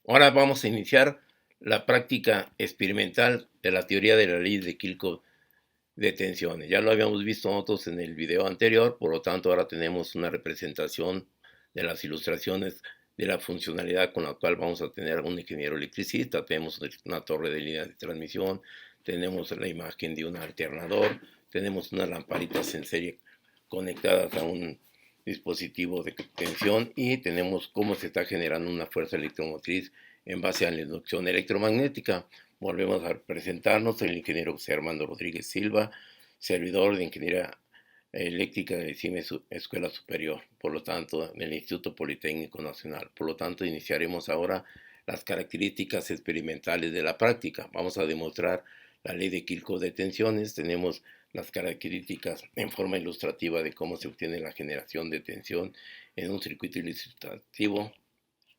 Ahora vamos a iniciar la práctica experimental de la teoría de la ley de Kirchhoff de tensiones. Ya lo habíamos visto nosotros en el video anterior, por lo tanto ahora tenemos una representación de las ilustraciones de la funcionalidad con la cual vamos a tener un ingeniero electricista. Tenemos una torre de línea de transmisión, tenemos la imagen de un alternador, tenemos unas lamparitas en serie conectadas a un dispositivo de tensión y tenemos cómo se está generando una fuerza electromotriz en base a la inducción electromagnética. Volvemos a presentarnos, el ingeniero José Armando Rodríguez Silva, servidor de Ingeniería Eléctrica de CIME Escuela Superior, por lo tanto, en el Instituto Politécnico Nacional. Por lo tanto, iniciaremos ahora las características experimentales de la práctica. Vamos a demostrar la ley de Kirchhoff de tensiones. Tenemos las características en forma ilustrativa de cómo se obtiene la generación de tensión en un circuito ilustrativo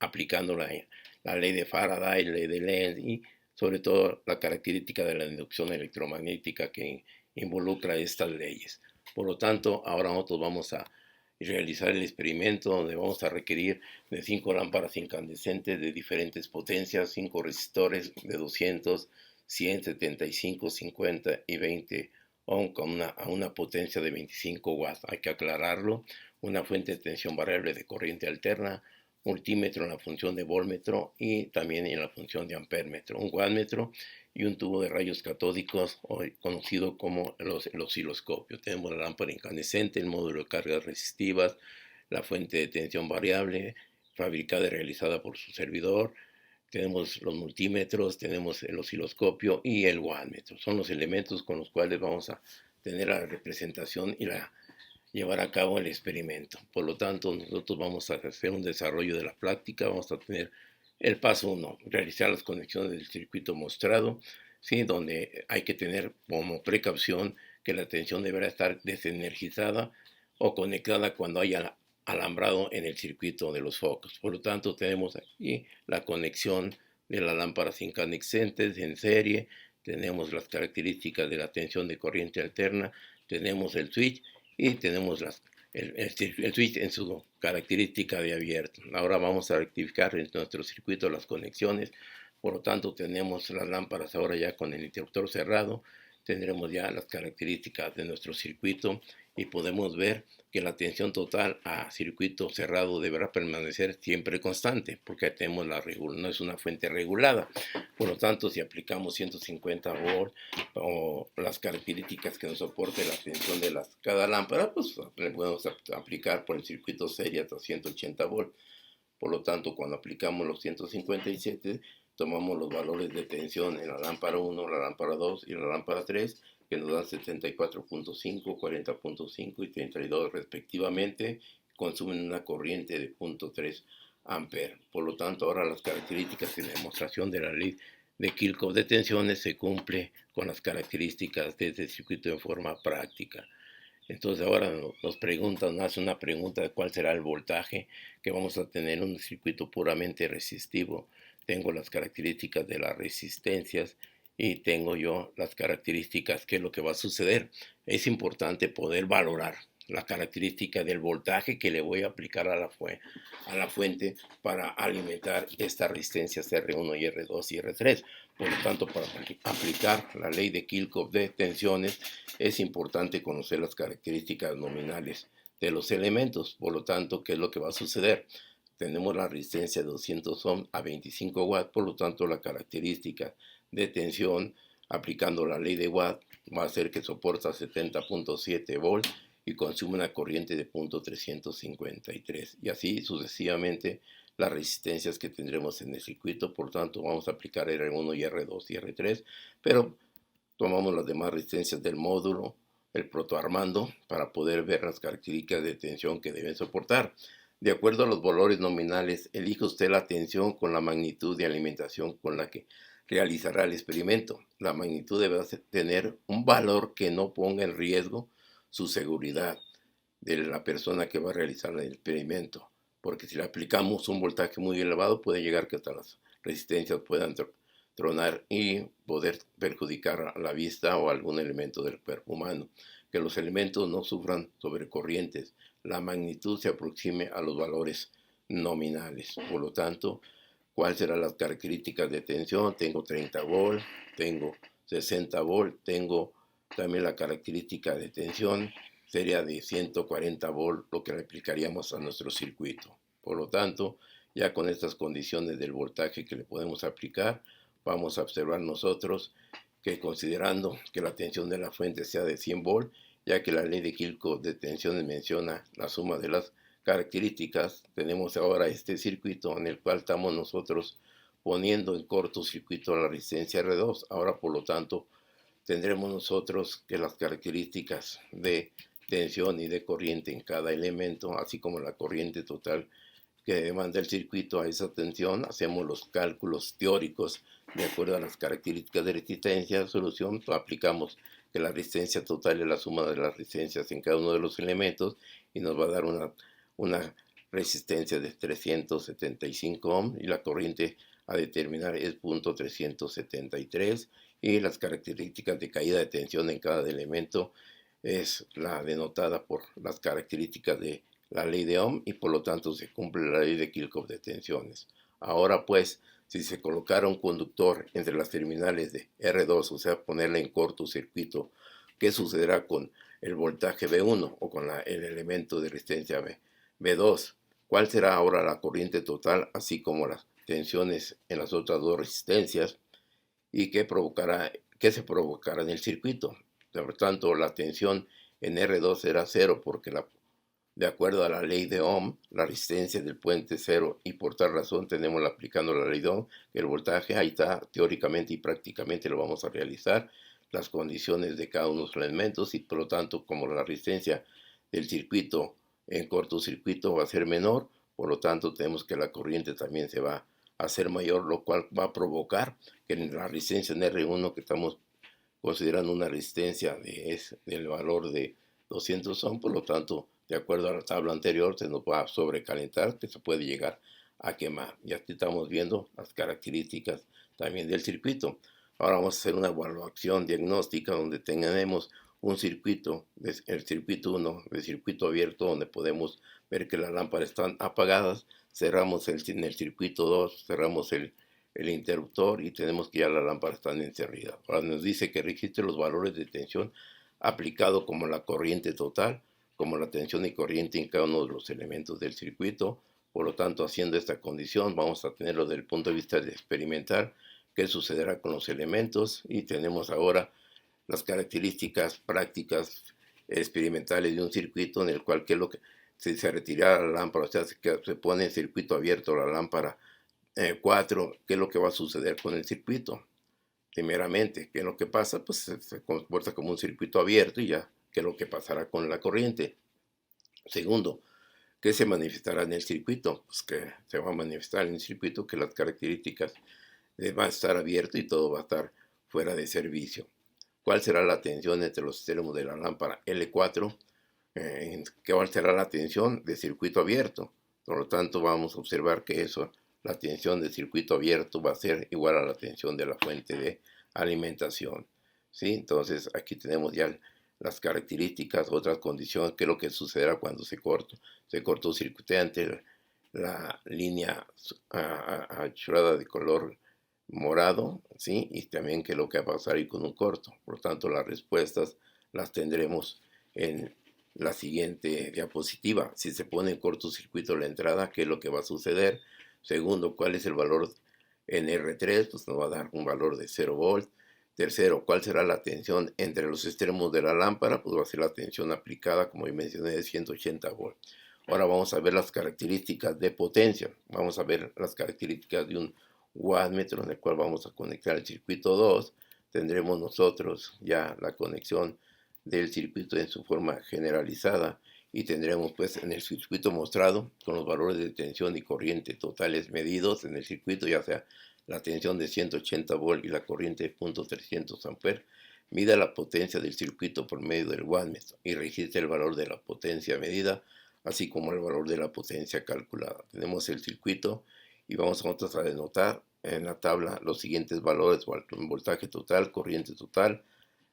aplicando la ley de Faraday, la ley de Lenz y sobre todo la característica de la inducción electromagnética que involucra estas leyes. Por lo tanto, ahora nosotros vamos a realizar el experimento donde vamos a requerir de 5 lámparas incandescentes de diferentes potencias, 5 resistores de 200, 100, 75, 50 y 20 ohm a una potencia de 25 watts. Hay que aclararlo, una fuente de tensión variable de corriente alterna, multímetro en la función de voltmetro y también en la función de ampérmetro, un wattmetro y un tubo de rayos catódicos conocido como el osciloscopio. Tenemos la lámpara incandescente, el módulo de cargas resistivas, la fuente de tensión variable fabricada y realizada por su servidor. Tenemos los multímetros, tenemos el osciloscopio y el wattmetro. Son los elementos con los cuales vamos a tener la representación y llevar a cabo el experimento. Por lo tanto, nosotros vamos a hacer un desarrollo de la práctica, vamos a tener el paso 1, realizar las conexiones del circuito mostrado, ¿sí? Donde hay que tener como precaución que la tensión deberá estar desenergizada o conectada cuando haya alambrado en el circuito de los focos. Por lo tanto, tenemos aquí la conexión de las lámparas incandescentes en serie, tenemos las características de la tensión de corriente alterna, tenemos el switch y tenemos el switch en su característica de abierto. Ahora vamos a rectificar en nuestro circuito las conexiones, por lo tanto tenemos las lámparas ahora ya con el interruptor cerrado, tendremos ya las características de nuestro circuito y podemos ver que la tensión total a circuito cerrado deberá permanecer siempre constante porque tenemos no es una fuente regulada. Por lo tanto, si aplicamos 150 volts o las características que nos soporte la tensión de cada lámpara, pues le podemos aplicar por el circuito serie hasta 180 volts. Por lo tanto, cuando aplicamos los 157, tomamos los valores de tensión en la lámpara 1, la lámpara 2 y la lámpara 3, que nos dan 74.5, 40.5 y 32 respectivamente, consumen una corriente de 0.3 amperes. Por lo tanto, ahora las características de la demostración de la ley de Kirchhoff de tensiones se cumple con las características de este circuito en forma práctica. Entonces ahora nos preguntan, nos hace una pregunta de cuál será el voltaje que vamos a tener en un circuito puramente resistivo. Tengo las características de las resistencias y tengo yo las características, qué es lo que va a suceder. Es importante poder valorar la característica del voltaje que le voy a aplicar a la fuente para alimentar estas resistencias R1 y R2 y R3. Por lo tanto, para aplicar la ley de Kirchhoff de tensiones, es importante conocer las características nominales de los elementos. Por lo tanto, ¿qué es lo que va a suceder? Tenemos la resistencia de 200 ohms a 25 watts, por lo tanto, la característica de tensión aplicando la ley de Watt va a ser que soporta 70.7 volts y consume una corriente de 0.353 y así sucesivamente las resistencias que tendremos en el circuito. Por tanto, vamos a aplicar R1 y R2 y R3, pero tomamos las demás resistencias del módulo, el protoarmando, para poder ver las características de tensión que deben soportar. De acuerdo a los valores nominales, elige usted la tensión con la magnitud de alimentación con la que realizará el experimento. La magnitud debe tener un valor que no ponga en riesgo su seguridad de la persona que va a realizar el experimento, porque si le aplicamos un voltaje muy elevado puede llegar que hasta las resistencias puedan tronar y poder perjudicar a la vista o algún elemento del cuerpo humano. Que los elementos no sufran sobrecorrientes, la magnitud se aproxime a los valores nominales. Por lo tanto, ¿Cuáles serán las características de tensión? Tengo 30 volt, tengo 60 volt, tengo también la característica de tensión, sería de 140 volt, lo que le aplicaríamos a nuestro circuito. Por lo tanto, ya con estas condiciones del voltaje que le podemos aplicar, vamos a observar nosotros que considerando que la tensión de la fuente sea de 100 volt, ya que la ley de Kirchhoff de tensiones menciona la suma de las características, tenemos ahora este circuito en el cual estamos nosotros poniendo en cortocircuito la resistencia R2. Ahora, por lo tanto, tendremos nosotros que las características de tensión y de corriente en cada elemento, así como la corriente total que demanda el circuito a esa tensión, hacemos los cálculos teóricos de acuerdo a las características de resistencia, solución, aplicamos que la resistencia total es la suma de las resistencias en cada uno de los elementos y nos va a dar una resistencia de 375 ohms y la corriente a determinar es 0.373 y las características de caída de tensión en cada elemento es la denotada por las características de la ley de Ohm y por lo tanto se cumple la ley de Kirchhoff de tensiones. Ahora pues, si se colocara un conductor entre las terminales de R2, o sea, ponerla en cortocircuito, ¿qué sucederá con el voltaje B1 o con el elemento de resistencia B2? ¿Cuál será ahora la corriente total, así como las tensiones en las otras dos resistencias? ¿Y qué se provocará en el circuito? Por tanto, la tensión en R2 será cero porque de acuerdo a la ley de Ohm, la resistencia del puente es cero y por tal razón tenemos aplicando la ley de Ohm, que el voltaje ahí está teóricamente y prácticamente lo vamos a realizar, las condiciones de cada uno de los elementos y por lo tanto como la resistencia del circuito en cortocircuito va a ser menor, por lo tanto tenemos que la corriente también se va a hacer mayor, lo cual va a provocar que la resistencia en R1 que estamos considerando una resistencia del valor de 200 ohms, por lo tanto, de acuerdo a la tabla anterior, se nos va a sobrecalentar, que se puede llegar a quemar. Y aquí estamos viendo las características también del circuito. Ahora vamos a hacer una evaluación diagnóstica donde tenemos un circuito, el circuito 1, el circuito abierto, donde podemos ver que las lámparas están apagadas, cerramos en el circuito 2, cerramos el interruptor y tenemos que ya la lámpara está encendida. Ahora nos dice que registre los valores de tensión aplicado como la corriente total, como la tensión y corriente en cada uno de los elementos del circuito. Por lo tanto, haciendo esta condición, vamos a tenerlo desde el punto de vista de experimental, qué sucederá con los elementos y tenemos ahora las características prácticas experimentales de un circuito en el cual qué es lo que si se retirara la lámpara, o sea, que se pone en circuito abierto la lámpara 4, ¿qué es lo que va a suceder con el circuito? Primeramente, ¿qué es lo que pasa? Pues se comporta como un circuito abierto y ya, ¿qué es lo que pasará con la corriente? Segundo, ¿qué se manifestará en el circuito? Pues que se va a manifestar en el circuito que las características va a estar abierto y todo va a estar fuera de servicio. ¿Cuál será la tensión entre los extremos de la lámpara L4? ¿Cuál será la tensión de circuito abierto? Por lo tanto, vamos a observar que la tensión del circuito abierto va a ser igual a la tensión de la fuente de alimentación. ¿Sí? Entonces, aquí tenemos ya las características, otras condiciones, qué es lo que sucederá cuando se cortocircuitea ante la línea achurada de color morado, ¿sí? Y también qué es lo que va a pasar ahí con un corto. Por lo tanto, las respuestas las tendremos en la siguiente diapositiva. Si se pone en cortocircuito la entrada, ¿qué es lo que va a suceder? Segundo, ¿cuál es el valor en R3? Pues nos va a dar un valor de 0 volt. Tercero, ¿cuál será la tensión entre los extremos de la lámpara? Pues va a ser la tensión aplicada, como yo mencioné, de 180 volts. Ahora vamos a ver las características de potencia. Vamos a ver las características de un wattmetro en el cual vamos a conectar el circuito 2. Tendremos nosotros ya la conexión del circuito en su forma generalizada y tendremos pues en el circuito mostrado con los valores de tensión y corriente totales medidos en el circuito, ya sea la tensión de 180 volt y la corriente de 0.300 amperes, mida la potencia del circuito por medio del wattmetro y registra el valor de la potencia medida, así como el valor de la potencia calculada. Tenemos el circuito y vamos a denotar en la tabla los siguientes valores: voltaje total, corriente total,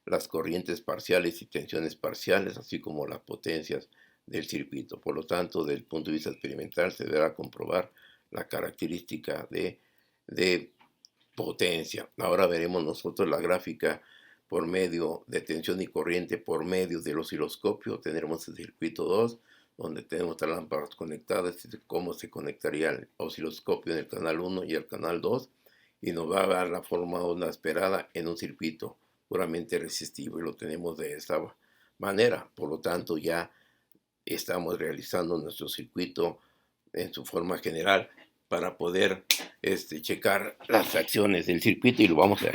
las corrientes parciales y tensiones parciales, así como las potencias del circuito. Por lo tanto, desde el punto de vista experimental se deberá comprobar la característica de de potencia. Ahora veremos nosotros la gráfica por medio de tensión y corriente por medio del osciloscopio. Tendremos el circuito 2, donde tenemos las lámparas conectadas, y cómo se conectaría el osciloscopio en el canal 1 y el canal 2, y nos va a dar la forma de onda esperada en un circuito puramente resistivo, y lo tenemos de esta manera. Por lo tanto, ya estamos realizando nuestro circuito en su forma general para poder checar las acciones del circuito, y lo vamos a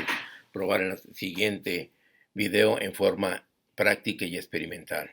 probar en el siguiente video en forma práctica y experimental.